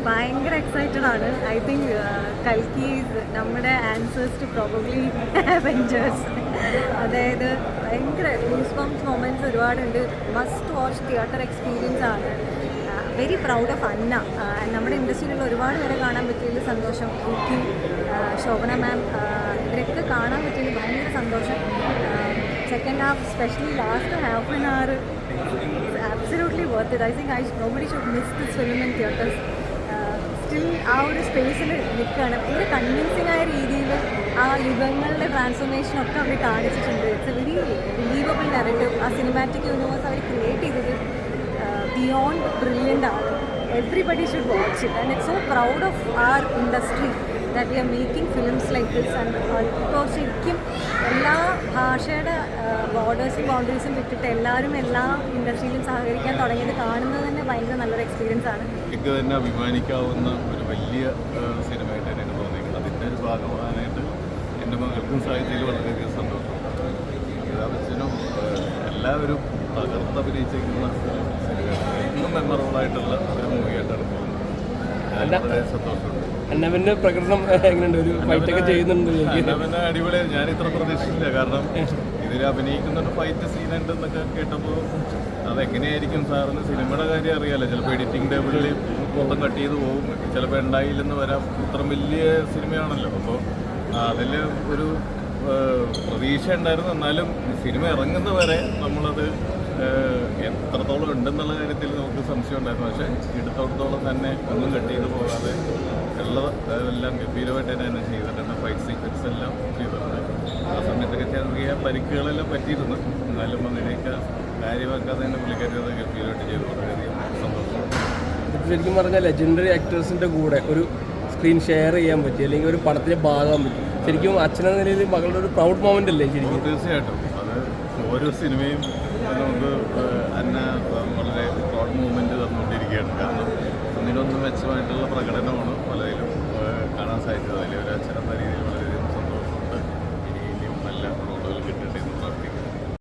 ഭയങ്കര എക്സൈറ്റഡ് ആണ്. I think കൽക്കി നമ്മുടെ ആൻസേഴ്സ് ടു പ്രോബബ്ലി അവെഞ്ചേഴ്സ്. അതായത് ഭയങ്കര ഗൂസ് ബംപ്സ് മൊമെൻറ്റ്സ് ഒരുപാടുണ്ട്. മസ്റ്റ് വാച്ച് തിയേറ്റർ എക്സ്പീരിയൻസ് ആണ്. വെരി പ്രൗഡ് ഓഫ് അന്ന. നമ്മുടെ ഇൻഡസ്ട്രിയിലുള്ള ഒരുപാട് പേരെ കാണാൻ പറ്റിയതിൽ സന്തോഷം. എനിക്ക് ശോഭന മാം ഇവരൊക്കെ കാണാൻ പറ്റിയതിൽ ഭയങ്കര സന്തോഷം. Second half specially last half an hour absolutely worth it. I think nobody should miss this film in theatres. Still ആ ഒരു സ്പേസിൽ നിൽക്കുകയാണ്. ഭയങ്കര കൺവിൻസിംഗ് ആയ രീതിയിൽ ആ യുഗങ്ങളുടെ ട്രാൻസ്ഫോർമേഷനൊക്കെ അവർ കാണിച്ചിട്ടുണ്ട്. It's a very believable narrative. ആ സിനിമാറ്റിക് യൂണിവേഴ്സ് അവർ ക്രിയേറ്റ് ചെയ്തത് ബിയോണ്ട് ബ്രില്യൻ്റ് ആണ്. Everybody should watch it and it's so proud of our industry that we are making films like this. And ഇപ്പോൾ ശരിക്കും എല്ലാ ഭാഷയുടെ ബോർഡേഴ്സും ബൗണ്ടറീസും വിട്ടിട്ട് എല്ലാവരും എല്ലാ ഇൻഡസ്ട്രിയിലും സഹകരിക്കാൻ തുടങ്ങിയത് കാണുന്നത് തന്നെ ഭയങ്കര നല്ലൊരു എക്സ്പീരിയൻസ് ആണ്. എനിക്ക് തന്നെ അഭിമാനിക്കാവുന്ന ഒരു വലിയ സിനിമയായിട്ട് എനിക്ക് തോന്നിയത്. അതിൻ്റെ ഒരു ഭാഗമാകാനായിട്ട് എൻ്റെ മകൾക്കും സാഹിത്യത്തിൽ വളരെയധികം സന്തോഷം. അമിതാഭ് എല്ലാവരും തകർത്തഭിനയിച്ചിരിക്കുന്ന സിനിമയാണ്. എന്നും മെമ്മറബിളായിട്ടുള്ള ഒരു മൂവിയായിട്ടാണ് പോകുന്നത്. വളരെ സന്തോഷമുണ്ട്. അന്നവൻ്റെ പ്രകടനം എങ്ങനെയുണ്ട്? ഒരു ഫൈറ്റൊക്കെ ചെയ്യുന്നുണ്ട്. അന്നവൻ്റെ അടിപൊളിയാണ്. ഞാൻ ഇത്ര പ്രതീക്ഷിച്ചില്ല. കാരണം ഇതിൽ അഭിനയിക്കുന്നുണ്ട്, ഫൈറ്റ് സീനുണ്ടെന്നൊക്കെ കേട്ടപ്പോൾ അതെങ്ങനെയായിരിക്കും സാറിന് സിനിമയുടെ കാര്യം അറിയാമല്ലോ. ചിലപ്പോൾ എഡിറ്റിംഗ് ടേബിളിൽ മൊത്തം കട്ട് ചെയ്ത് പോകും, ചിലപ്പോൾ ഉണ്ടായില്ലെന്ന് വരാം. ഇത്ര വലിയ സിനിമയാണല്ലോ. അപ്പോൾ അതിൽ ഒരു പ്രതീക്ഷ ഉണ്ടായിരുന്നു. എന്നാലും സിനിമ ഇറങ്ങുന്നവരെ നമ്മളത് എത്രത്തോളം ഉണ്ടെന്നുള്ള കാര്യത്തിൽ നമുക്ക് സംശയം ഉണ്ടായിരുന്നു. പക്ഷേ എടുത്തോടത്തോളം തന്നെ ഒന്നും കട്ട് ചെയ്ത് പോകാതെ എല്ലാം ഗംഭീരമായിട്ട് തന്നെ ചെയ്തിട്ടുണ്ട്. ഫൈറ്റ് സീക്വൻസ് എല്ലാം ചെയ്തിട്ടുണ്ട്. ആ സമയത്തൊക്കെ ചെറിയ പരിക്കുകളെല്ലാം പറ്റിയിരുന്നു. എന്നാലും അങ്ങനെയൊക്കെ കാര്യമാക്കാതെ തന്നെ പുള്ളിക്കാരി അത് ഗംഭീരമായിട്ട് ചെയ്തു. വളരെയധികം സന്തോഷമുണ്ട്. ശരിക്കും പറഞ്ഞാൽ ലെജൻഡറി ആക്ടേഴ്സിൻ്റെ കൂടെ ഒരു സ്ക്രീൻ ഷെയർ ചെയ്യാൻ പറ്റി, അല്ലെങ്കിൽ ഒരു പടത്തിൻ്റെ ഭാഗമാകാൻ പറ്റും. ശരിക്കും അച്ഛനെന്ന നിലയിൽ മകളുടെ ഒരു പ്രൗഡ് മൊമെൻ്റ് അല്ലേ ശരിക്കും? തീർച്ചയായിട്ടും അത് ഓരോ സിനിമയും നമുക്ക് തന്നെ വളരെ പ്രൗഡ് മൂവ്മെൻറ്റ് തന്നുകൊണ്ടിരിക്കുകയാണ്. കാരണം ഒന്നിനൊന്നും മെച്ചമായിട്ടുള്ള പ്രകടനമാണ് പലതിലും കാണാൻ സാധിച്ചത്. അതിൽ ഒരു അച്ഛനെന്ന രീതിയിൽ